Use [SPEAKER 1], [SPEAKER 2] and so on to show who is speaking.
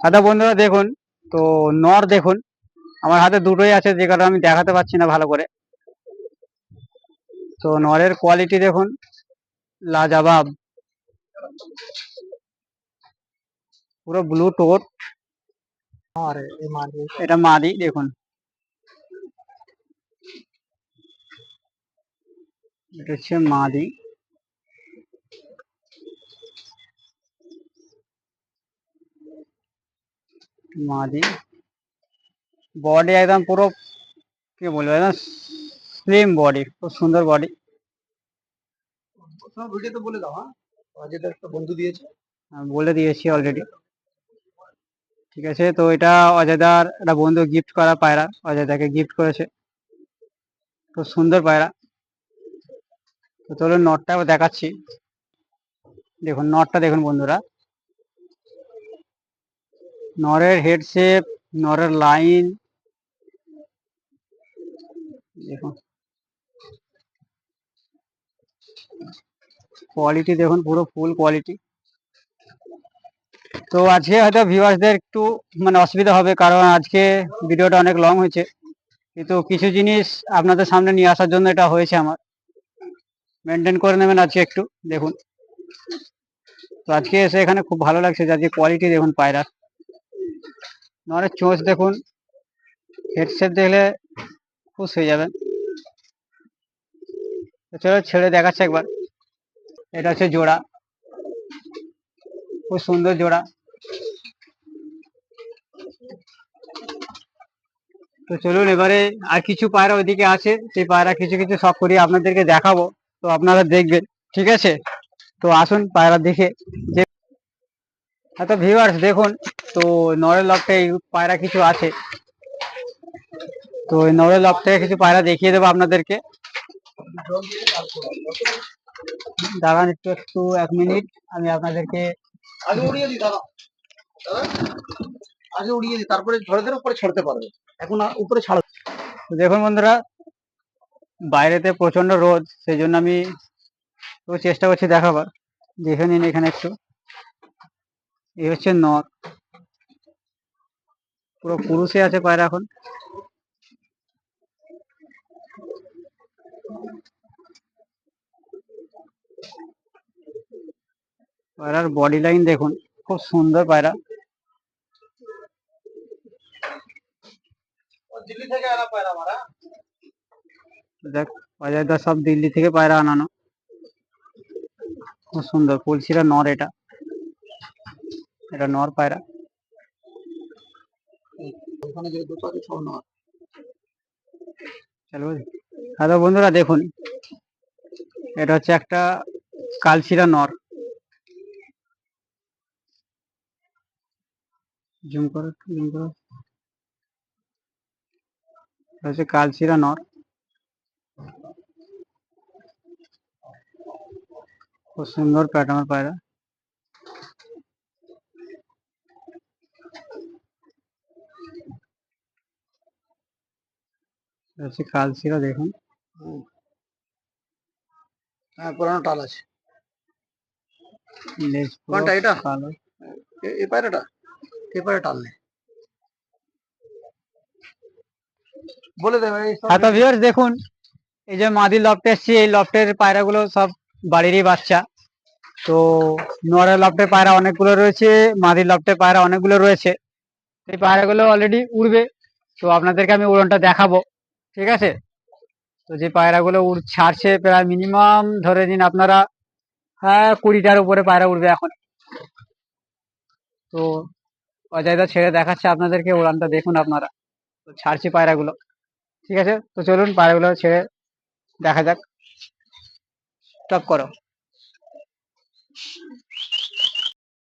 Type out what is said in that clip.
[SPEAKER 1] আচ্ছা বন্ধুরা দেখুন, তো নর দেখুন, আমার হাতে দুটোই আছে, যে কারণে আমি দেখাতে পাচ্ছি না ভালো করে। তো নরের কোয়ালিটি দেখুন, লাজবাব, পুরো ব্লু টোট।
[SPEAKER 2] আর এই মাদি
[SPEAKER 1] এটা মাদি দেখুন, এটা হচ্ছে মাদি। মাদি বডি একদম পুরো, কি বলবো, একদম স্লিম বডি, খুব সুন্দর বডি।
[SPEAKER 2] সব ভিডিওতে বলে দাও। হ্যাঁ, অজয়দার একটা বন্ধু দিয়েছে।
[SPEAKER 1] বলে দিয়েছি অলরেডি। ঠিক আছে, তো এটা অজয়দার একটা বন্ধু গিফট করা পায়রা, অজয়দাকে গিফট করেছে। খুব সুন্দর পায়রা। তো চলুন নটটাও দেখাচ্ছি। দেখুন নটটা দেখুন বন্ধুরা, নরের হেড শেপ, নরের লাইন দেখুন, কোয়ালিটি দেখুন, পুরো ফুল কোয়ালিটি। তো আজকে হয়তো ভিউয়ার্সদের একটু মানে অসুবিধা হবে, কারণ আজকে ভিডিওটা অনেক লং হয়েছে, কিন্তু কিছু জিনিস আপনাদের সামনে নিয়ে আসার জন্য এটা হয়েছে আমার। মেনটেন করে নেবেন আজকে একটু। দেখুন, তো আজকে এসে এখানে খুব ভালো লাগছে, যে আজকে কোয়ালিটি দেখুন পায়রা। নরের চোঁচ দেখুন, হেডসেট দেখলে খুশ হয়ে যাবেন। তো চলো ছেড়ে দেখাচ্ছে একবার। এটা হচ্ছে জোড়া, খুব সুন্দর জোড়া। তো চলুন এবারে আর কিছু পায়রা ওইদিকে আছে, সেই পায়রা কিছু কিছু শখ করিয়ে আপনাদেরকে দেখাবো, তো আপনারা দেখবেন। ঠিক আছে, তো আসুন পায়রা দেখে যে। তো ভিউয়ার্স দেখুন, তো নরের লফটে এই পায়রা কিছু আছে, তো এই নরের লফট থেকে কিছু পায়রা দেখিয়ে দেবো আপনাদেরকে। দাঁড়ান একটু একটু 1 মিনিট, আমি আপনাদেরকে
[SPEAKER 2] আগে উড়িয়ে দিই দাদা। দাদা, আগে উড়িয়ে দিই, তারপরে ঝড়ে ধরে উপরে ছাড়তে পারবে। এখন উপরে ছাড়ো।
[SPEAKER 1] তো দেখুন বন্ধুরা, বাইরেতে প্রচন্ড রোদ, সেই জন্য আমি তো চেষ্টা করছি দেখাবার। দেখে নিন এখানে একটু, এই হচ্ছে নর, পুরো পুরুষে আছে পায়রা এখন। পায়রার বডি লাইন দেখুন, খুব সুন্দর পায়রা।
[SPEAKER 2] দিল্লি থেকে আনা পায়রা মারা।
[SPEAKER 1] দেখ, বাজারটা সব দিল্লি থেকে পায়রা আনানো, খুব সুন্দর কলসিরা নর। এটা এটা নর পায়রা।
[SPEAKER 2] ওখানে যে দুটো আছে সব নয়।
[SPEAKER 1] চলো, হ্যালো বন্ধুরা দেখুন, এটা হচ্ছে একটা কালশিরা নর। জুম করো, জুম করো। এটা হচ্ছে কালশিরা নর, খুব সুন্দর প্যাটার্নের পায়রা। এটা হচ্ছে কালশিরা দেখুন।
[SPEAKER 2] হ্যাঁ, পুরানো টাল আছে।
[SPEAKER 1] লেজ পুরো
[SPEAKER 2] কোনটা এটা?
[SPEAKER 1] কালো।
[SPEAKER 2] এই পায়রাটা? এই পায়রা টাল নেই। বলে দেবে এই সব।
[SPEAKER 1] হ্যাঁ তো ভিউয়ার্স দেখুন, এই যে মাদি লফটে এসছি, এই লফটের পায়রাগুলো সব বাড়িরই বাচ্চা। তো নরের লফটের পায়রা অনেকগুলো রয়েছে, মাদির লফটের পায়রা অনেকগুলো রয়েছে। এই পায়রাগুলো অলরেডি উড়বে, তো আপনাদেরকে আমি উড়নটা দেখাবো। ঠিক আছে, তো যে পায়রাগুলো ছাড়ছে প্রায় মিনিমাম ধরে নিন আপনারা, হ্যাঁ 20টার উপরে পায়রা উঠবে এখন। তো অজয়দা ছেড়ে দেখাচ্ছে আপনাদেরকে, উড়ানটা দেখুন আপনারা। তো ছাড়ছি পায়রাগুলো। ঠিক আছে, তো চলুন পায়রাগুলো ছেড়ে দেখা যাক। স্টপ করো।